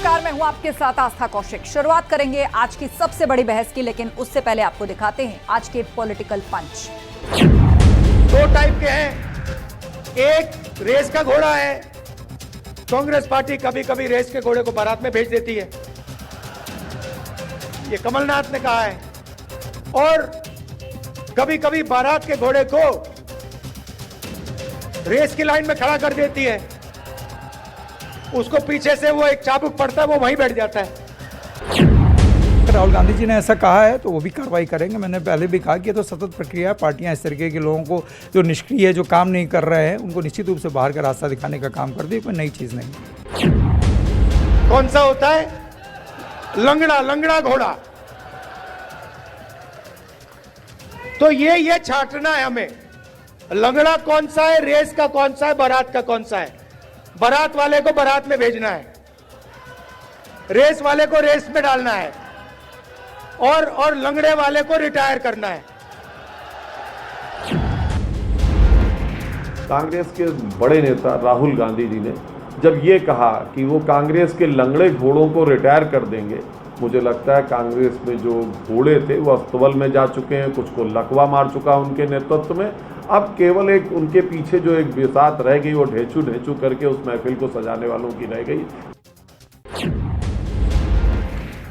नमस्कार, मैं हूं आपके साथ आस्था कौशिक। शुरुआत करेंगे आज की सबसे बड़ी बहस की, लेकिन उससे पहले आपको दिखाते हैं आज के पॉलिटिकल पंच। दो टाइप के हैं, एक रेस का घोड़ा है। कांग्रेस पार्टी कभी कभी रेस के घोड़े को बारात में भेज देती है, ये कमलनाथ ने कहा है, और कभी कभी बारात के घोड़े को रेस की लाइन में खड़ा कर देती है, उसको पीछे से वो एक चाबुक पड़ता है, वो वहीं बैठ जाता है। राहुल गांधी जी ने ऐसा कहा है तो वो भी कार्रवाई करेंगे। मैंने पहले भी कहा कि ये तो सतत प्रक्रिया है। पार्टियां इस तरीके के लोगों को जो निष्क्रिय है, जो काम नहीं कर रहे हैं, उनको निश्चित रूप से बाहर का रास्ता दिखाने का काम करती है। कोई नई चीज नहीं। कौन सा होता है? लंगड़ा घोड़ा। तो ये छांटना है हमें, लंगड़ा कौन सा है, रेस का कौन सा है, बारात का कौन सा है। बारात वाले को बारात में भेजना है, रेस वाले को रेस में डालना है, और लंगड़े वाले को रिटायर करना है। कांग्रेस के बड़े नेता राहुल गांधी जी ने जब ये कहा कि वो कांग्रेस के लंगड़े घोड़ों को रिटायर कर देंगे, मुझे लगता है कांग्रेस में जो घोड़े थे वो अस्तबल में जा चुके हैं, कुछ को लकवा मार चुका उनके नेतृत्व में। अब केवल एक उनके पीछे जो एक बिसात रह गई, वो ढेंचू करके उस महफिल को सजाने वालों की रह गई।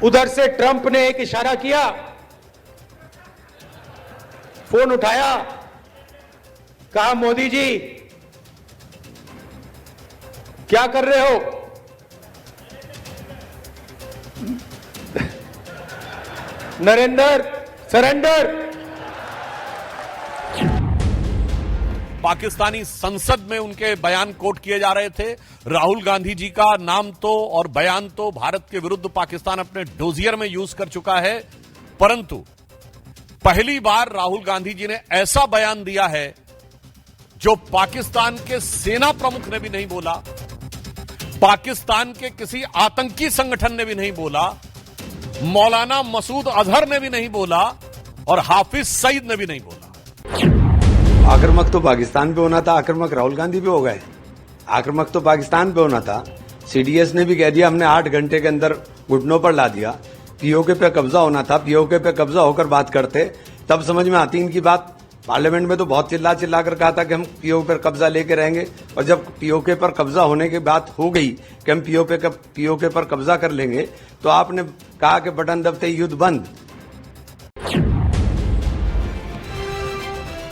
उधर से ट्रंप ने एक इशारा किया, फोन उठाया, कहा मोदी जी क्या कर रहे हो? नरेंद्र सरेंडर। पाकिस्तानी संसद में उनके बयान कोट किए जा रहे थे। राहुल गांधी जी का नाम तो और बयान तो भारत के विरुद्ध पाकिस्तान अपने डोजियर में यूज कर चुका है, परंतु पहली बार राहुल गांधी जी ने ऐसा बयान दिया है जो पाकिस्तान के सेना प्रमुख ने भी नहीं बोला, पाकिस्तान के किसी आतंकी संगठन ने भी नहीं बोला, मौलाना मसूद अजहर ने भी नहीं बोला, और हाफिज सईद ने भी नहीं बोला। आक्रामक तो पाकिस्तान पे होना था, आक्रामक राहुल गांधी पे हो गए। आक्रामक तो पाकिस्तान पे होना था। सीडीएस ने भी कह दिया, हमने 8 घंटे के अंदर घुटनों पर ला दिया। पीओके पे कब्जा होना था, पीओके पे कब्जा होकर बात करते तब समझ में आती इनकी बात। पार्लियामेंट में तो बहुत चिल्ला कर कहा था कि हम पीओके पर कब्जा लेके रहेंगे, और जब पीओके पर कब्जा होने की बात हो गई कि हम पीओके पर कब्जा कर लेंगे, तो आपने कहा कि बटन दबते युद्ध बंद।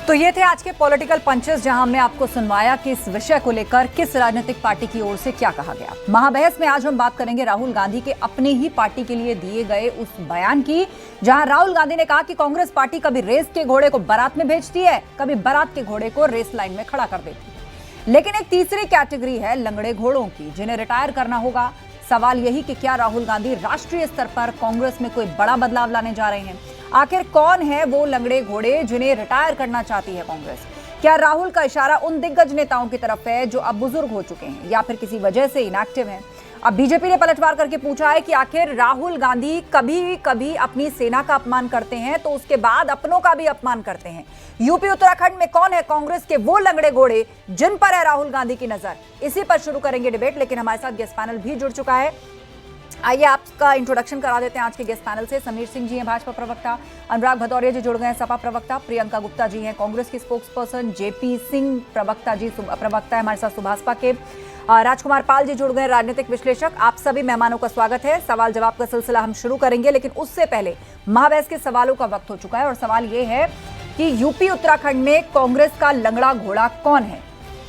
तो ये थे आज के पॉलिटिकल पंचेस, जहां हमने आपको सुनवाया कि इस विषय को लेकर किस राजनीतिक पार्टी की ओर से क्या कहा गया। महाबहस में आज हम बात करेंगे राहुल गांधी के अपनी ही पार्टी के लिए दिए गए उस बयान की, जहां राहुल गांधी ने कहा कि कांग्रेस पार्टी कभी रेस के घोड़े को बारात में भेजती है, कभी बारात के घोड़े को रेस लाइन में खड़ा कर देती है। लेकिन एक तीसरी कैटेगरी है लंगड़े घोड़ों की, जिन्हें रिटायर करना होगा। सवाल यही कि क्या राहुल गांधी राष्ट्रीय स्तर पर कांग्रेस में कोई बड़ा बदलाव लाने जा रहे हैं? आखिर कौन है वो लंगड़े घोड़े जिन्हें रिटायर करना चाहती है कांग्रेस? क्या राहुल का इशारा उन दिग्गज नेताओं की तरफ है जो अब बुजुर्ग हो चुके हैं, या फिर किसी वजह से इनएक्टिव हैं? अब बीजेपी ने पलटवार करके पूछा है कि आखिर राहुल गांधी कभी कभी अपनी सेना का अपमान करते हैं तो उसके बाद अपनों का भी अपमान करते हैं। यूपी उत्तराखंड में कौन है कांग्रेस के वो लंगड़े घोड़े जिन पर है राहुल गांधी की नजर? इसी पर शुरू करेंगे डिबेट, लेकिन हमारे साथ गेस्ट पैनल भी जुड़ चुका है। आइए आपका इंट्रोडक्शन करा देते हैं आज के गेस्ट पैनल से। समीर सिंह जी हैं भाजपा प्रवक्ता, अनुराग भदौरिया जी जुड़ गए हैं सपा प्रवक्ता, प्रियंका गुप्ता जी हैं कांग्रेस की स्पोक्स पर्सन, जेपी सिंह प्रवक्ता जी प्रवक्ता है हमारे साथ सुभाषपा के, राजकुमार पाल जी जुड़ गए राजनीतिक विश्लेषक। आप सभी मेहमानों का स्वागत है। सवाल जवाब का सिलसिला हम शुरू करेंगे, लेकिन उससे पहले महाबहस के सवालों का वक्त हो चुका है, और सवाल ये है कि यूपी उत्तराखंड में कांग्रेस का लंगड़ा घोड़ा कौन है?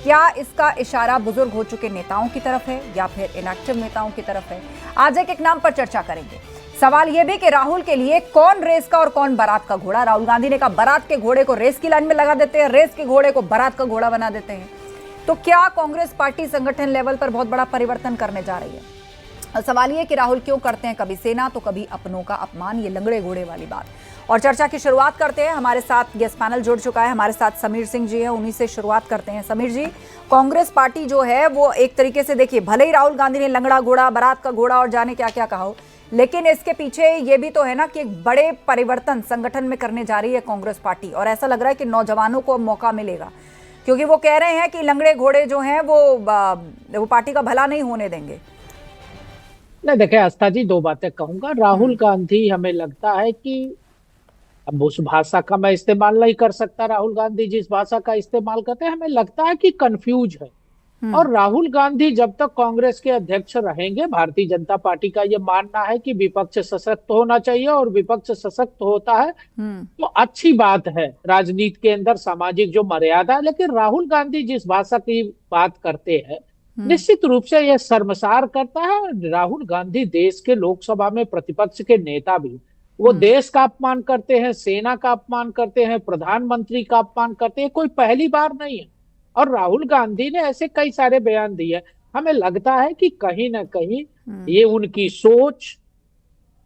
क्या इसका इशारा बुजुर्ग हो चुके नेताओं की तरफ है या फिर इनएक्टिव नेताओं की तरफ है? आज एक नाम पर चर्चा करेंगे। सवाल यह भी कि राहुल के लिए कौन रेस का और कौन बारात का घोड़ा? राहुल गांधी ने कहा बारात के घोड़े को रेस की लाइन में लगा देते हैं, रेस के घोड़े को बारात का घोड़ा बना देते हैं। तो क्या कांग्रेस पार्टी संगठन लेवल पर बहुत बड़ा परिवर्तन करने जा रही है? सवाल ये कि राहुल क्यों करते हैं कभी सेना तो कभी अपनों का अपमान, ये लंगड़े घोड़े वाली बात। और चर्चा की शुरुआत करते हैं। हमारे साथ गेस्ट पैनल जुड़ चुका है, हमारे साथ समीर सिंह जी हैं, उन्हीं से शुरुआत करते हैं। समीर जी, कांग्रेस पार्टी जो है वो एक तरीके से देखिए, भले ही राहुल गांधी ने लंगड़ा घोड़ा, बारात का घोड़ा और जाने क्या क्या कहा हो, लेकिन इसके पीछे ये भी तो है ना कि एक बड़े परिवर्तन संगठन में करने जा रही है कांग्रेस पार्टी, और ऐसा लग रहा है कि नौजवानों को मौका मिलेगा, क्योंकि वो कह रहे हैं कि लंगड़े घोड़े जो हैं वो पार्टी का भला नहीं होने देंगे। नहीं देखे आस्था जी, दो बातें कहूंगा। राहुल गांधी, हमें लगता है कि अब उस भाषा का मैं इस्तेमाल नहीं कर सकता, राहुल गांधी जिस भाषा का इस्तेमाल करते हैं, हमें लगता है कि कंफ्यूज है। और राहुल गांधी जब तक कांग्रेस के अध्यक्ष रहेंगे, भारतीय जनता पार्टी का ये मानना है कि विपक्ष सशक्त होना चाहिए, और विपक्ष सशक्त होता है तो अच्छी बात है राजनीति के अंदर, सामाजिक जो मर्यादा है। लेकिन राहुल गांधी जिस भाषा की बात करते हैं, निश्चित रूप से यह शर्मसार करता है। राहुल गांधी देश के लोकसभा में प्रतिपक्ष के नेता भी, वो देश का अपमान करते हैं, सेना का अपमान करते हैं, प्रधानमंत्री का अपमान करते हैं, कोई पहली बार नहीं है। और राहुल गांधी ने ऐसे कई सारे बयान दिए। हमें लगता है कि कहीं ना कहीं ये उनकी सोच,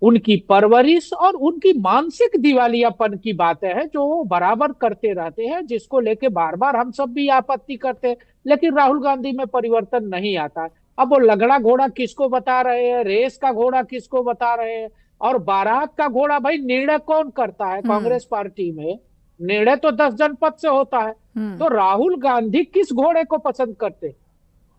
उनकी परवरिश और उनकी मानसिक दिवालियापन की बातें हैं, जो वो बराबर करते रहते हैं, जिसको लेके बार बार हम सब भी आपत्ति करते हैं। लेकिन राहुल गांधी में परिवर्तन नहीं आता है। अब वो लगड़ा घोड़ा किसको बता रहे हैं, रेस का घोड़ा किसको बता रहे हैं, और बारात का घोड़ा, भाई निर्णय कौन करता है कांग्रेस पार्टी में? निर्णय तो 10 जनपद से होता है। तो राहुल गांधी किस घोड़े को पसंद करते हैं?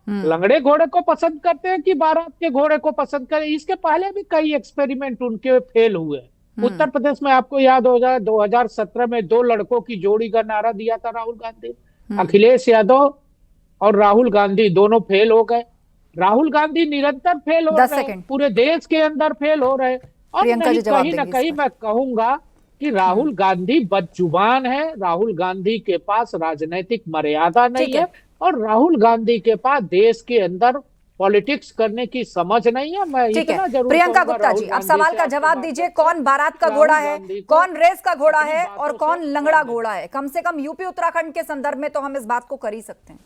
लंगड़े घोड़े को पसंद करते हैं कि बारात के घोड़े को पसंद करें? इसके पहले भी कई एक्सपेरिमेंट उनके फेल हुए। उत्तर प्रदेश में आपको याद हो जाए, 2017 में 2 लड़कों की जोड़ी का नारा दिया था राहुल गांधी। अखिलेश यादव और राहुल गांधी दोनों फेल हो गए। राहुल गांधी निरंतर फेल हो रहे हैं, पूरे देश के अंदर फेल हो रहे हैं। और कहीं ना कहीं मैं कहूंगा कि राहुल गांधी बदजुबान है, राहुल गांधी के पास राजनीतिक मर्यादा नहीं है, और राहुल गांधी के पास देश के अंदर पॉलिटिक्स करने की समझ नहीं है। मैं इतना जरूर प्रियंका गुप्ता जी, आप सवाल का जवाब दीजिए। कौन बारात का घोड़ा है, कौन रेस का घोड़ा है, और कौन लंगड़ा घोड़ा है? कम से कम यूपी उत्तराखंड के संदर्भ में तो हम इस बात को कर ही सकते हैं।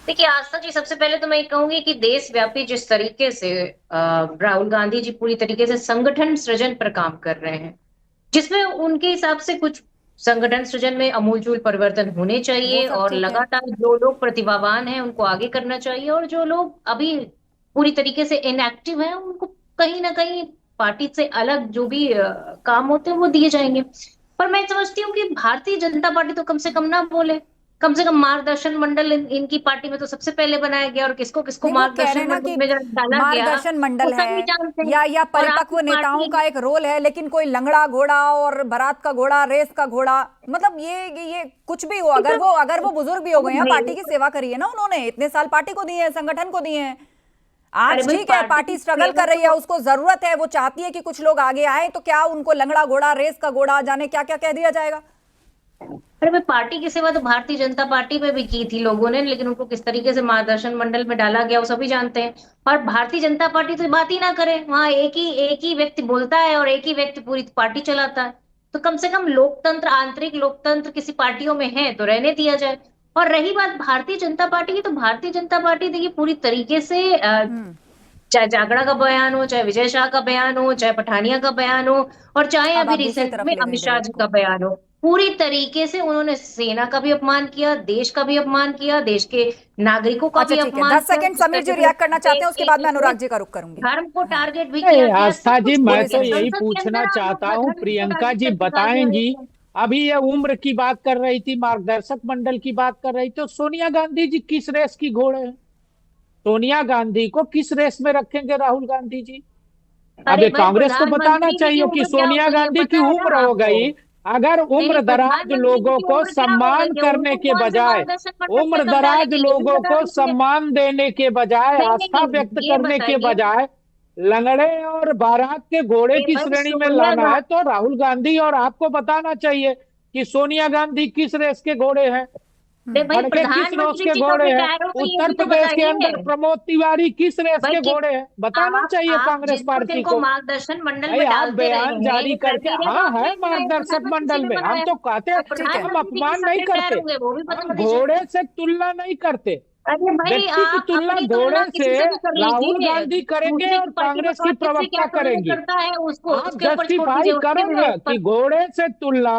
देखिए आस्था जी, सबसे पहले तो मैं कहूंगी कि देशव्यापी जिस तरीके से राहुल गांधी जी पूरी तरीके से संगठन सृजन पर काम कर रहे हैं, जिसमें उनके हिसाब से कुछ संगठन सृजन में अमूलचूल परिवर्तन होने चाहिए, और लगातार जो लोग प्रतिभावान हैं उनको आगे करना चाहिए, और जो लोग अभी पूरी तरीके से इनएक्टिव हैं उनको कहीं ना कहीं पार्टी से अलग जो भी काम होते हैं वो दिए जाएंगे। पर मैं समझती हूँ कि भारतीय जनता पार्टी तो कम से कम ना बोले, कम से कम मार्गदर्शन मंडल इनकी पार्टी में तो सबसे पहले बनाया गया, और किसको किसको मार्गदर्शन मंडल में डाला गया, मार्गदर्शन मंडल है या परिपक्व नेताओं का एक रोल है, लेकिन कोई लंगड़ा घोड़ा और बारात का घोड़ा, रेस का घोड़ा, मतलब ये कुछ भी हो, अगर वो बुजुर्ग भी हो गए हैं, पार्टी की सेवा करी है ना उन्होंने, इतने साल पार्टी को दिए हैं, संगठन को दिए हैं। आज ठीक है, पार्टी स्ट्रगल कर रही है, उसको जरूरत है, वो चाहती है कि कुछ लोग आगे आए, तो क्या उनको लंगड़ा घोड़ा, रेस का घोड़ा, जाने क्या क्या कह दिया जाएगा? अरे भाई, पार्टी की सेवा तो भारतीय जनता पार्टी में भी की थी लोगों ने, लेकिन उनको किस तरीके से मार्गदर्शन मंडल में डाला गया वो सभी जानते हैं। और भारतीय जनता पार्टी तो बात ही ना करे, वहां एक ही व्यक्ति बोलता है और एक ही व्यक्ति पूरी पार्टी चलाता है। तो कम से कम लोकतंत्र, आंतरिक लोकतंत्र किसी पार्टियों में है तो रहने दिया जाए। और रही बात भारतीय जनता पार्टी की, तो भारतीय जनता पार्टी देखिए पूरी तरीके से चाहे जागड़ा का बयान हो, चाहे विजय शाह का बयान हो, चाहे पठानिया का बयान हो, और चाहे अभी रिसेंट में अमित शाह जी का बयान हो, पूरी तरीके से उन्होंने सेना का भी अपमान किया, देश का भी अपमान किया, देश के नागरिकों का भी अपमान किया। 10 सेकंड समीर जी रिएक्ट करना चाहते हैं, उसके बाद मैं अनुराग जी का रुख करूंगी। धर्म को टारगेट भी किया। आस्था जी, मैं तो यही पूछना चाहता हूँ, प्रियंका जी बताएंगी, अभी ये उम्र की बात कर रही थी, मार्गदर्शक मंडल की बात कर रही थी, तो सोनिया गांधी जी किस रेस की घोड़े हैं? सोनिया गांधी को किस रेस में रखेंगे राहुल गांधी जी? अभी कांग्रेस को बताना चाहिए कि सोनिया गांधी की उम्र हो गई, अगर उम्र दराज लोगों को सम्मान करने के बजाय, उम्र दराज लोगों को सम्मान देने के बजाय, आस्था व्यक्त करने के बजाय लंगड़े और बारात के घोड़े की श्रेणी में लाना है, तो राहुल गांधी और आपको बताना चाहिए कि सोनिया गांधी किस रेस के घोड़े हैं, खड़गे किस रेस के घोड़े हैं, उत्तर प्रदेश के अंदर प्रमोद तिवारी किस रेस के घोड़े हैं, बताना चाहिए कांग्रेस पार्टी को। मार्गदर्शन मंडल में आप बयान जारी करके, हाँ है मार्गदर्शक मंडल में, हम तो कहते हैं हम अपमान नहीं करते, घोड़े से तुलना नहीं करते, व्यक्ति की तुलना घोड़े से राहुल गांधी करेंगे और कांग्रेस की प्रवक्ता करेंगी। आप जस्टिफाई करोगे कि घोड़े से तुलना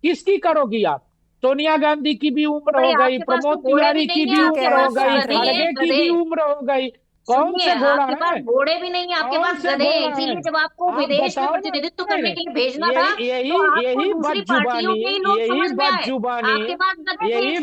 किसकी करोगी आप? सोनिया गांधी की भी उम्र हो गई, प्रमोद तिवारी की भी उम्र हो गई, खड़गे की भी उम्र हो गई, कौन से घोड़ा है? घोड़े भी नहीं है आपके पास, गधे। इसीलिए जब आपको विदेश में प्रतिनिधित्व करने के लिए भेजना था, यही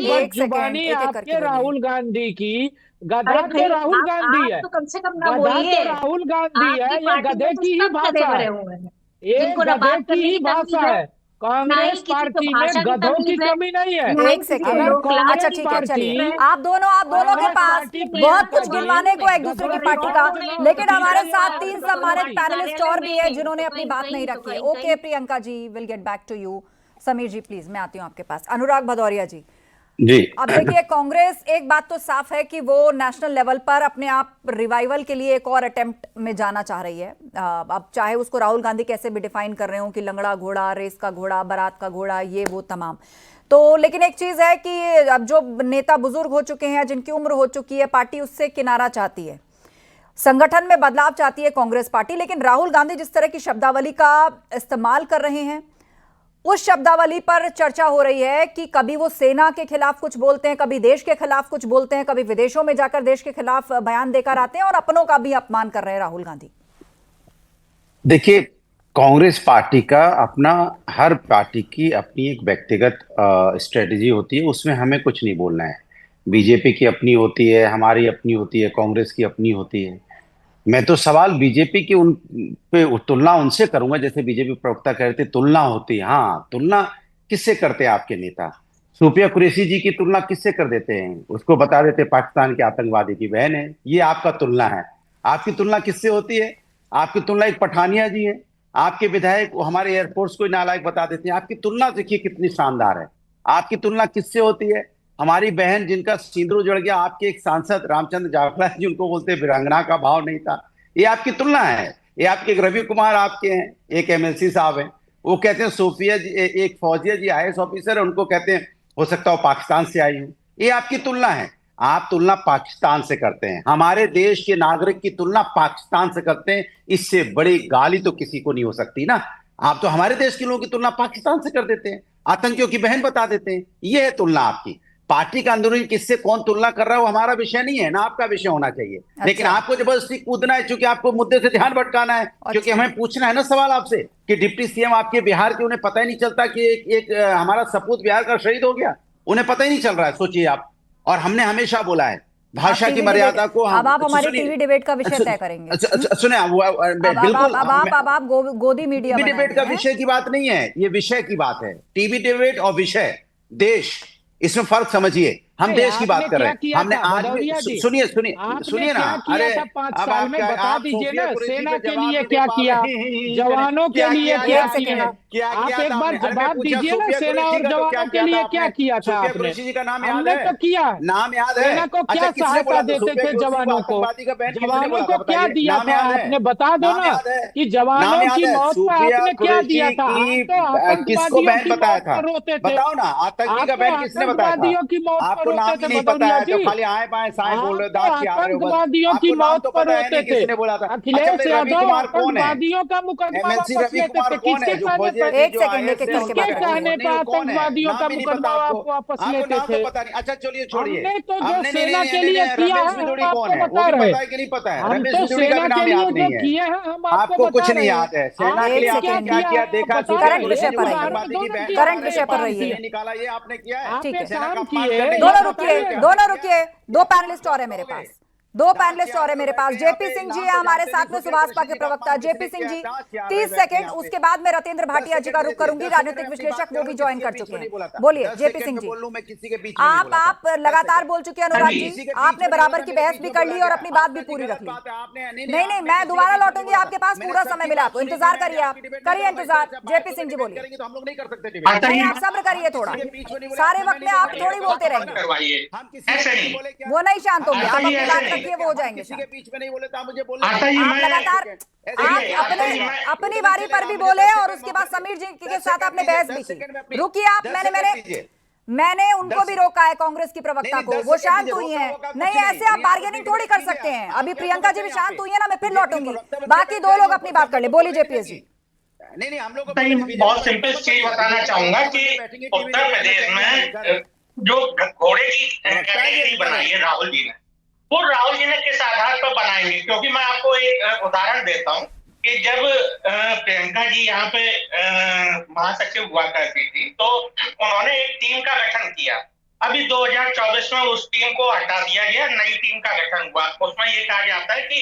बदजुबानी आपके राहुल गांधी की गधा अरे तो भाई, राहुल गांधी आप है, तो कम से कम ना गधा बोलिए। तो राहुल गांधी है, आपकी ये पार्टी गधे में तो की ही सब गधे भाषा भरे है, हुए हैं, ये जिनको ना गधे बात की करने ही की तमीज भाषा है, है। ना ही कांग्रेस किसी को पार्टी भाषा में की गधों की तमीज है, कमी नहीं है। ना ही एक किसी को सेकेंड, अगर लोक लाज कांग्रेस अच्छा की ठीक है, चलिए पार्टी आप दोनों के कांग्रेस पास पार्टी बहुत कुछ प्रियंका गिनवाने को है एक जी, दूसरे की गधों पार्टी की का, बात ना लेकिन हो, हमारे ठीक साथ है, तीन तो सम्मानित भाई, पैनलिस्ट और भी है जिन्होंने तो अपनी कहीं बात नहीं कहीं, तो रखी है। कहीं ओके कहीं। Priyanka ji, will get back to you. Sameer ji please, मैं आती हूँ आपके पास। अनुराग भदौरिया जी, जी अब देखिए कांग्रेस, एक बात तो साफ है कि वो नेशनल लेवल पर अपने आप रिवाइवल के लिए एक और अटेम्प्ट में जाना चाह रही है। अब चाहे उसको राहुल गांधी कैसे भी डिफाइन कर रहे हो कि लंगड़ा घोड़ा, रेस का घोड़ा, बारात का घोड़ा, ये वो तमाम, तो लेकिन एक चीज है कि अब जो नेता बुजुर्ग हो चुके हैं, जिनकी उम्र हो चुकी है, पार्टी उससे किनारा चाहती है, संगठन में बदलाव चाहती है कांग्रेस पार्टी। लेकिन राहुल गांधी जिस तरह की शब्दावली का इस्तेमाल कर रहे हैं, उस शब्दावली पर चर्चा हो रही है कि कभी वो सेना के खिलाफ कुछ बोलते हैं, कभी देश के खिलाफ कुछ बोलते हैं, कभी विदेशों में जाकर देश के खिलाफ बयान देकर आते हैं और अपनों का भी अपमान कर रहे हैं राहुल गांधी। देखिए, कांग्रेस पार्टी का अपना, हर पार्टी की अपनी एक व्यक्तिगत स्ट्रेटजी होती है, उसमें हमें कुछ नहीं बोलना है। बीजेपी की अपनी होती है, हमारी अपनी होती है, कांग्रेस की अपनी होती है। मैं तो सवाल बीजेपी की उन पे तुलना उनसे करूंगा, जैसे बीजेपी प्रवक्ता कह रहे थे तुलना होती है। हाँ, तुलना किससे करते हैं आपके नेता? सूफिया कुरैशी जी की तुलना किससे कर देते हैं? उसको बता देते पाकिस्तान के आतंकवादी की बहन है, ये आपका तुलना है। आपकी तुलना किससे होती है? आपकी तुलना एक पठानिया जी है, आपके विधायक हमारे एयरफोर्स को नालायक बता देते हैं। आपकी तुलना देखिए कितनी शानदार है। आपकी तुलना किससे होती है? हमारी बहन जिनका सिंदूर उजड़ गया, आपके एक सांसद रामचंद्र जाफरा जी, उनको बोलते वीरांगना का भाव नहीं था, ये आपकी तुलना है। ये आपके एक रवि कुमार आपके हैं, एक एमएलसी साहब हैं, वो कहते हैं सोफिया जी, एक फौजिया जी आईएएस ऑफिसर है, उनको कहते हैं हो सकता हो पाकिस्तान से आई हूं। ये आपकी तुलना है। आप तुलना पाकिस्तान से करते हैं, हमारे देश के नागरिक की तुलना पाकिस्तान से करते हैं। इससे बड़ी गाली तो किसी को नहीं हो सकती ना। आप तो हमारे देश के लोगों की तुलना पाकिस्तान से कर देते हैं, आतंकियों की बहन बता देते हैं। ये है तुलना आपकी। पार्टी का अंदरूनी किससे कौन तुलना कर रहा है वो हमारा विषय नहीं है ना, आपका विषय होना चाहिए। अच्छा। लेकिन आपको जबरदस्ती कूदना है, क्योंकि आपको मुद्दे से ध्यान भटकाना है। क्योंकि हमें पूछना है ना सवाल आपसे कि डिप्टी सीएम आपके बिहार के, उन्हें पता ही नहीं चलता कि एक हमारा सपूत बिहार का शहीद हो गया, उन्हें पता ही नहीं चल रहा है। सोचिए आप। और हमने हमेशा बोला है भाषा की मर्यादा को। अब आप हमारे टीवी डिबेट का विषय तय करेंगे। सुने, बिल्कुल। अब आप गोदी मीडिया टीवी डिबेट का विषय की बात नहीं है, ये विषय की बात है। टीवी डिबेट और विषय, देश, इसमें फर्क समझिए। हम देश की बात कर रहे हैं। हमने आज सुनिए सुनिए ना। अरे 5 साल में बता दीजिए ना, सेना के लिए क्या किया, जवानों के लिए क्या किया, आप एक बार जवाब दीजिए ना। सेना और जवानों के लिए क्या किया था आपने? हमने तो किया, नाम याद है? सेना को क्या सहायता देते थे, जवानों को क्या दिया था आपने? बता दो ना कि जवानों की मौत पर आपने क्या दिया था? किसको बहन बताया था? बताओ ना, आतंकी का बहन किसने बताया था? आपको नाम ही नहीं पता है, तो खाली आए बाएं साए बोल रहे हो, दांत खिया रहे हो। आतंकवादियों की मौत पर रोते थे। किसने बोला था? अखिलेश यादव आतंकवादियों का मुकदमा वापस लेते थे। किसके कहने पर? एक सेकंड, किसके कहने पर आतंकवादियों का मुकदमा वापस लेते थे? अच्छा चलिए छोड़िए। हमने तो जो सेना के लिए किया है हम आपको बता रहे हैं। नहीं पता है? हम तो सेना के लिए जो किए हैं हम आपको कुछ नहीं याद है? सेना के लिए आपने क्या किया देखा? करंट विषय पर रहिए। निकाला ये आपने किया है। ठीक है, काम किए। दोनों रुकिए। दो पैनलिस्ट और है मेरे पास, दो पैनलिस्ट और है मेरे पास। जेपी सिंह जी है हमारे साथ में, सुभाषपा के प्रवक्ता। जेपी सिंह जी 30 सेकंड, उसके बाद मैं रतेंद्र भाटिया जी का रुख करूंगी, राजनीतिक विश्लेषक, वो भी ज्वाइन कर चुके हैं। बोलिए जेपी सिंह जी। आप लगातार बोल चुके हैं अनुराग जी, आपने बराबर की बहस भी कर ली और अपनी बात भी पूरी रख ली। नहीं, मैं दोबारा लौटूंगी आपके पास, पूरा समय मिला आपको, इंतजार करिए। आप करिए इंतजार। जेपी सिंह जी बोलिए। नहीं, आप सब्र करिए थोड़ा, सारे वक्त में आप थोड़ी बोलते रहेंगे, वो नहीं शांत होंगे। आप अपनी बात रखिए, वो हो जाएंगे। किसी के बीच में नहीं बोले तो मुझे बोलने आप लगातार आप अपनी बारी पर भी बोले और उसके बाद समीर जी के साथ आपने बहस भी की। रुकिए आप, मैंने उनको भी रोका है, कांग्रेस की प्रवक्ता को, वो शांत हुई हैं। नहीं, ऐसे आप बार्गेनिंग थोड़ी कर सकते हैं। अभी प्रियंका जी भी शांत हुई है ना, मैं फिर लौटूंगी, बाकी दो लोग अपनी बात कर ले। बोली जेपीएस जी। नहीं, हम लोग बहुत सिंपल चीज बताना चाहूंगा कि उत्तर प्रदेश में जो घोड़े की कैटेगरी बनाई है राहुल जी ने, वो राहुल जी ने किस आधार पर बनाएंगे? क्योंकि मैं आपको एक उदाहरण देता हूं कि जब प्रियंका जी यहाँ पे महासचिव हुआ करती थी तो उन्होंने एक टीम का गठन किया अभी 2024 में उस टीम को हटा दिया गया, नई टीम का गठन हुआ। उसमें ये कहा जाता है कि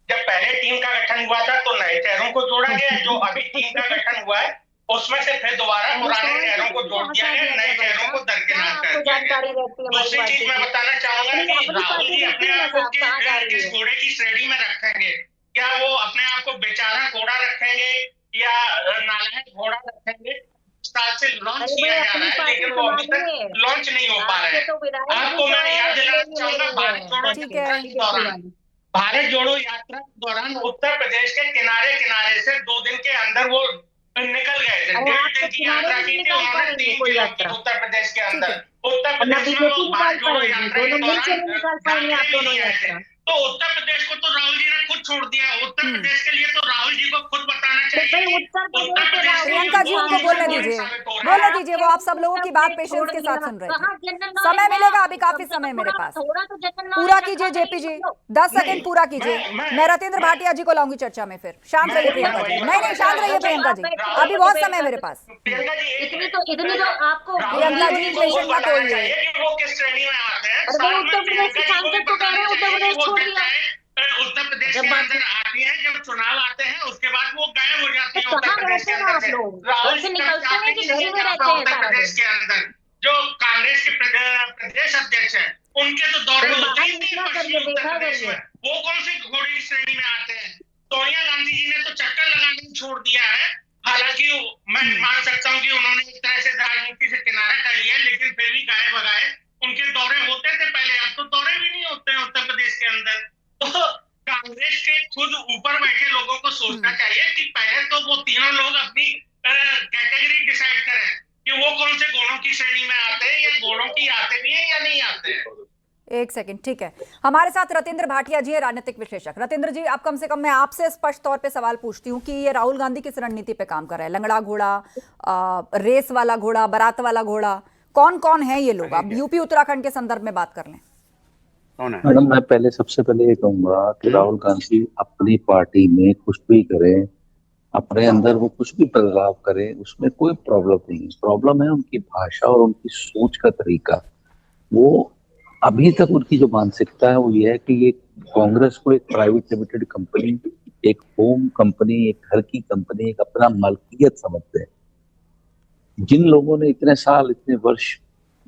जब पहले टीम का गठन हुआ था तो नए चेहरों को जोड़ा गया, जो अभी टीम का गठन हुआ है उसमें से फिर दोबारा पुराने चेहरों को जोड़ दिया गया, नए चेहरों को दरकिनार कर दिया गया। दूसरी चीज मैं बताना चाहूंगा कि राहुल जी अपने आप को किस घोड़े की श्रेणी में रखेंगे? क्या वो अपने आप को बेचारा घोड़ा रखेंगे या नालायक घोड़ा रखेंगे? साल से लॉन्च किया जा रहा है लेकिन वो अभी तक लॉन्च नहीं हो पा रहे हैं। आपको मैं याद दिलाना चाहूंगा, भारत जोड़ो यात्रा के दौरान उत्तर प्रदेश के किनारे किनारे से 2 दिन के अंदर वो निकल गए थे। 1.5 दिन की यात्रा की थी उन्होंने, 3 जिलों की उत्तर प्रदेश के अंदर। उत्तर प्रदेश में वो भारत जोड़ो यात्रा के दौरान नहीं आए थे। तो उत्तर प्रदेश को तो राहुल जी ने खुद छोड़ दिया। उत्तर प्रदेश के लिए तो राहुल जी को खुद बताना चाहिए। उत्तर प्रदेश प्रियंका जी उनको बोलने दीजिए, वो आप सब लोगों की बात पेशेंस के साथ सुन रहे थे। समय मिलेगा, अभी काफी समय मेरे पास। पूरा कीजिए जेपी जी, 10 सेकंड पूरा कीजिए। मैं रतेंद्र भाटिया जी को लाऊंगी चर्चा में फिर। शांत रहिए प्रियंका जी, नहीं शांत रहिए प्रियंका जी, अभी बहुत समय मेरे पास। इतनी तो आपको प्रियंका जी पेशेंट मत होइए। वो किस श्रेणी में आते हैं? उत्तर प्रदेश के सांसद को कह रहे हैं उत्तर प्रदेश छोड़ दिया। उत्तर प्रदेश के अंदर आती है, जब चुनाव आते हैं उसके बाद वो गायब हो जाती है उत्तर प्रदेश के अंदर से। राहुल जी निकलते हैं कि नहीं रहते हैं उत्तर प्रदेश के अंदर? जो कांग्रेस के प्रदेश अध्यक्ष हैं उनके तो दौरे होते ही नहीं पश्चिमी उत्तर प्रदेश में। वो कौन सी घोड़े की श्रेणी में आते हैं? सोनिया गांधी जी ने तो चक्कर लगाने छोड़ दिया है। हालांकि मैं मान सकता हूँ कि उन्होंने एक तरह से राजनीति से किनारा कर लिया, लेकिन फिर भी गाय भगाए उनके दौरे होते थे पहले, अब तो दौरे भी नहीं होते हैं उत्तर प्रदेश के अंदर। तो कांग्रेस के खुद ऊपर बैठे लोगों को सोचना चाहिए कि पहले तो वो तीनों लोग अपनी कैटेगरी डिसाइड करें कि वो कौन से घोड़ों की श्रेणी में आते हैं, या घोड़ों की आते भी हैं या नहीं आते हैं। एक सेकंड, ठीक है। हमारे साथ रतेंद्र भाटिया जी है, राजनीतिक विश्लेषक। रतेंद्र जी, अब कम से कम मैं आपसे स्पष्ट तौर पे सवाल पूछती हूँ कि ये राहुल गांधी किस रणनीति पे काम कर रहे हैं? लंगड़ा घोड़ा, रेस वाला घोड़ा, बारात वाला घोड़ा, कौन कौन है ये लोग? आप यूपी उत्तराखंड के संदर्भ में बात कर लें। मैडम, मैं सबसे पहले ये कहूंगा कि राहुल गांधी अपनी पार्टी में कुछ भी करें, अपने अंदर वो कुछ भी बदलाव करें, उसमें कोई प्रॉब्लम नहीं है। प्रॉब्लम है उनकी भाषा और उनकी सोच का तरीका। वो अभी तक उनकी जो मानसिकता है वो ये है कि ये कांग्रेस को एक प्राइवेट लिमिटेड कंपनी, एक होम कंपनी, एक घर की कंपनी, एक अपना मलकियत समझते हैं। जिन लोगों ने इतने साल, इतने वर्ष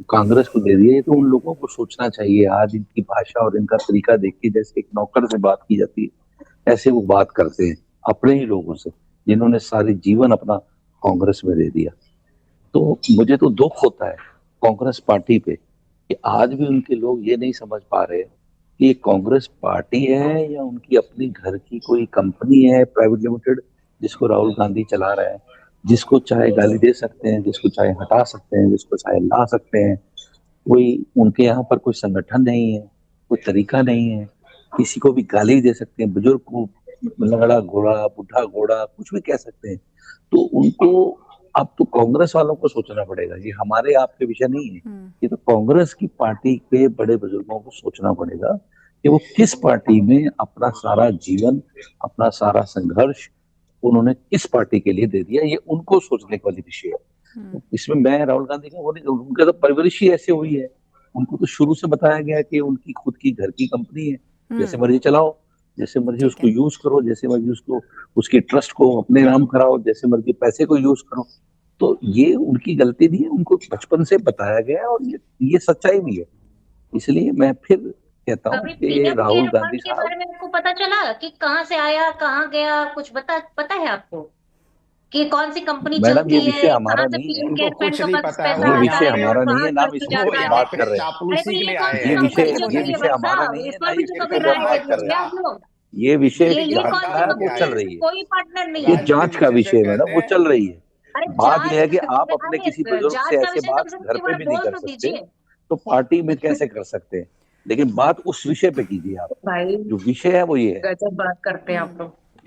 कांग्रेस को दे दिए, तो उन लोगों को सोचना चाहिए। आज इनकी भाषा और इनका तरीका देखिए, जैसे एक नौकर से बात की जाती है ऐसे वो बात करते हैं अपने ही लोगों से, जिन्होंने सारे जीवन अपना कांग्रेस में दे दिया। तो मुझे तो दुख होता है कांग्रेस पार्टी पे कि आज भी उनके लोग ये नहीं समझ पा रहे कि ये कांग्रेस पार्टी है या उनकी अपनी घर की कोई कंपनी है प्राइवेट लिमिटेड, जिसको राहुल गांधी चला रहे हैं, जिसको चाहे गाली दे सकते हैं, जिसको चाहे हटा सकते हैं, जिसको चाहे ला सकते हैं। कोई उनके यहाँ पर कोई संगठन नहीं है, कोई तरीका नहीं है, किसी को भी गाली दे सकते हैं, बुजुर्ग को लंगड़ा घोड़ा, बुढ़ा घोड़ा, कुछ भी कह सकते हैं। तो उनको अब तो कांग्रेस वालों को सोचना पड़ेगा, ये हमारे आपके विषय नहीं है, ये तो कांग्रेस की पार्टी के बड़े बुजुर्गों को सोचना पड़ेगा कि वो किस पार्टी में अपना सारा जीवन, अपना सारा संघर्ष उन्होंने किस पार्टी के लिए दे दिया। ये उनको सोचने वाली विषय है। इसमें मैं राहुल गांधी का वो नहीं, उनके तो परवरिश ही ऐसे हुई है। उनको तो शुरू से बताया गया कि उनकी खुद की घर की कंपनी है, जैसे मर्जी चलाओ, जैसे मर्जी उसको यूज करो, जैसे मर्जी उसको, उसकी ट्रस्ट को अपने नाम कराओ, जैसे मर्जी पैसे को यूज करो। तो ये उनकी गलती नहीं है, उनको बचपन से बताया गया है और ये सच्चाई भी है। इसलिए मैं फिर कहता हूँ कि राहुल गांधी के बारे में आपको पता चला कि कहाँ से आया, कहाँ गया, कुछ पता है आपको कि कौन सी कंपनी चलती है? ये विषय हमारा नहीं है, ये कुछ नहीं पता है, ये विषय हमारा नहीं है, नाम इसमें बात कर रहे हैं। ये विषय हमारा नहीं है, ना इस पर बात कर रहे हैं। ये विषय वो चल रही है, कोई पार्टनर नहीं, ये जांच का विषय है मैडम, वो चल रही है। बात यह है कि आप अपने किसी बुजुर्ग से ऐसे बात घर पे भी नहीं कर सकते, तो पार्टी में कैसे कर सकते हैं? लेकिन बात उस विषय पे कीजिए आप, जो विषय है वो ये है। गजब बात करते हैं आप लोग।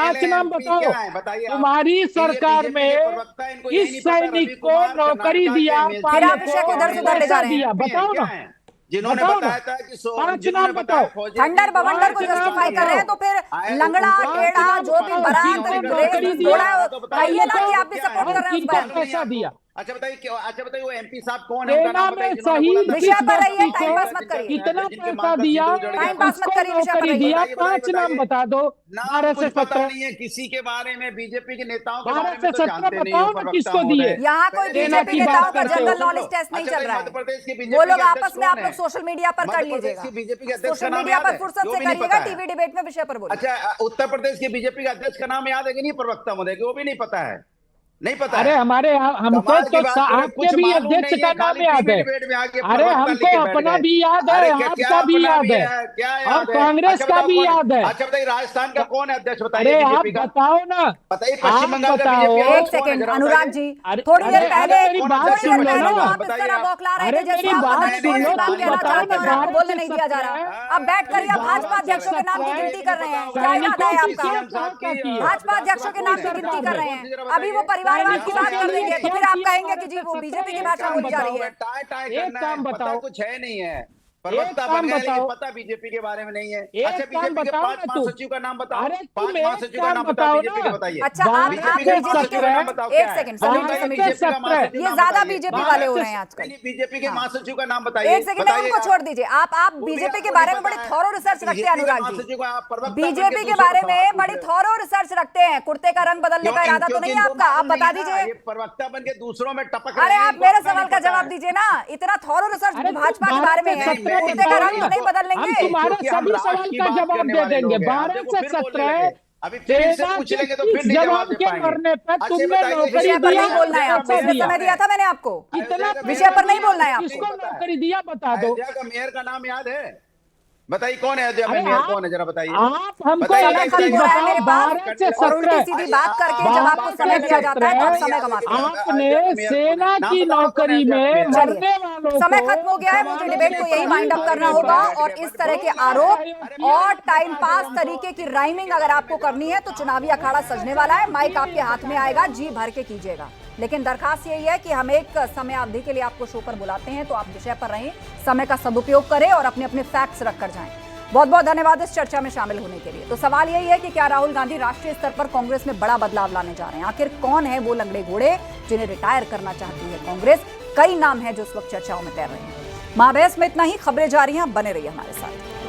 5 नाम बताओ। तुम्हारी सरकार में इस सैनिक को नौकरी दिया, फिर आप विषय को इधर से उधर ले जा रहे हैं। दिया, बताओ ना, जिन्होंने बताओ बताया ना। था कि 5 नाम बताओ। थंडर बवंडर को जस्टिफाई कर रहे हैं, तो फिर लंगड़ा टेढ़ा जो भी बारात रेस घोड़ा कहिए ना कि आप भी सपोर्ट कर रहे हैं उस बयान को। पैसा दिया। अच्छा बताइए वो एमपी साहब कौन है? सेना में शहीद विषय पर रहिए, टाइम पास मत करिए। कितना पैसा दिया, टाइम पास मत करिए, विषय पर नौकरी रहिए। दिया, 5 नाम बता दो। 12 से 17 नहीं है किसी के बारे में, बीजेपी के नेताओं के 12 बारे से में तो 17 जानते नहीं बताओ हो, ना प्रवक्ता किसको महोदय। दिए। यहाँ कोई सेना बीजेपी की नेताओं बात का करते हो। जनरल नॉलेज टेस्ट नहीं चल रहा मध्य प्रदेश की है, बीजेपी वो लोग के आपस अध्यक्ष में आप कौन लोग है? सोशल मीडिया पर कर मध्य प्रदेश लीजिएगा, की बीजेपी के अध्यक्ष का सोशल नाम मीडिया याद पर है? फुर्सत जो से भी नहीं करिएगा, पता है। टीवी डिबेट में विषय पर बोलिए। अच्छा उत्तर प्रदेश के बीजेपी के अध्यक्ष का नाम याद है कि नहीं प्रवक्ता महोदय, कि वो भी नहीं पता है? नहीं पता अरे है? हमारे हमको कमाल की तो बात करो, आपके कुछ भी मालूम अध्यक्ष नहीं का है, नाम खाली याद है। डिबेट में आके अरे प्रवक्ता हमको लेके बैठ अपना गए। भी याद अरे है, क्या आपका भी अपना याद है, क्या और याद है? कांग्रेस अच्छा का बताओ भी कौन याद है। अच्छा बताइए, राजस्थान का कौन है अध्यक्ष बताइए अरे आप बीजेपी का? बताओ ना, बताइए पश्चिम आप बंगाल का बताओ। बीजेपी एक अध्यक्ष कौन है, सेकंड जरा अनुराग बताइए। जी, अरे थोड़ी देर अरे पहले मेरी बात थोड़ी सुन देर लो पहले ना। तो आप इस तरह बौखला रहे थे अरे जैसे मेरी आप बात पता नहीं कौन सी सुनो, बात तुम कहना बताओ चाहते ना, हैं और आपको 12 बोलने से नहीं दिया जा 17 रहा। अब बैठ कर आप भाजपा अध्यक्षों के नाम की गिनती कर रहे हैं, क्या इरादा है आपका? भाजपा अध्यक्षों के नाम की गिनती कर रहे हैं, अभी वो परिवारवाद की बात कर देंगे तो फिर आप कहेंगे कि जी वो बीजेपी की भाषा बोली जा रही है। एक काम बताओ, कुछ है नहीं है, एक प्रवक्ता काम बन गए लेकिन बताओ, पता बीजेपी के बारे में नहीं है। एक अच्छा काम बीजेपी के बताओ 5 ना तुम। महासचिव का नाम बताओ, अरे 5 तुम एक महासचिव का काम नाम बताओ बताओ बीजेपी ना। के बताइए। अच्छा आप बीजेपी के बीजेपी के महासचिव का नाम बताओ क्या एक है? सेकंड सभी समीर बताइए, समीर बीजेपी का महासचिव ये नाम ज्यादा बताइए। बीजेपी वाले हो रहे हैं आजकल। नहीं, बीजेपी के हाँ। महासचिव का नाम बताइए। एक सेकंड उनको छोड़ दीजिए, आप बीजेपी के बारे में बड़ी थॉरो रिसर्च रखते हैं अनुराग जी। बीजेपी के बारे में बड़ी थॉरो रिसर्च रखते हैं, कुर्ते का रंग बदलने का इरादा तो नहीं है आपका, आप बता दीजिए। प्रवक्ता बन के दूसरों में टपक अरे आप मेरे सवाल का जवाब दीजिए ना, इतना थॉरो रिसर्च भाजपा के बारे में है, कुर्ते का रंग तो नहीं बदल हम लेंगे। तुम्हारे सभी सवाल का जवाब दे देंगे। 12 से 17 अभी फिर इससे पूछ लेंगे तो फिर नहीं जवाब दे के पाएंगे। मरने पर अच्छा तुमने बताइए, नौकरी विषय पर दिया, नहीं बोलना है आपको, पैसा इसमें समय दिया था मैंने आपको, कितना विषय पर नहीं बोलना है आपको। किसको नौकरी दिया बता दो। अयोध्या का मेयर का नाम याद है? बताइए कौन है अयोध्या में अरे मेयर, आप- कौन है जरा बताइए। आप हमको बताइए, एक खत्म चीज हो रहा है बताओ, मेरी बात 12 से और उल्टी 17 सीधी बात करके जब आपको समय दिया जाता है तो आप समय कमाते हैं। आपने सेना की नौकरी में मरने वालों को समय खत्म हो गया है, मुझे डिबेट को यही वाइंड अप करना होगा और इस तरह के आरोप और टाइम पास तरीके की राइमिंग अगर आपको करनी है तो चुनावी अखाड़ा सजने वाला है, माइक आपके हाथ में आएगा, जी भर के कीजिएगा। लेकिन दरखास्त यही है कि हम एक समय अवधि के लिए आपको शो पर बुलाते हैं तो आप विषय पर रहें, समय का सदुपयोग करें और अपने अपने फैक्ट्स रखकर जाएं। बहुत बहुत धन्यवाद इस चर्चा में शामिल होने के लिए। तो सवाल यही है कि क्या राहुल गांधी राष्ट्रीय स्तर पर कांग्रेस में बड़ा बदलाव लाने जा रहे हैं? आखिर कौन है वो लंगड़े घोड़े जिन्हें रिटायर करना चाहती है कांग्रेस? कई नाम हैं जो इस वक्त चर्चाओं में तैर रहे हैं। महाबहस में इतना ही, खबरें जारी हैं, बने रहिए हमारे साथ।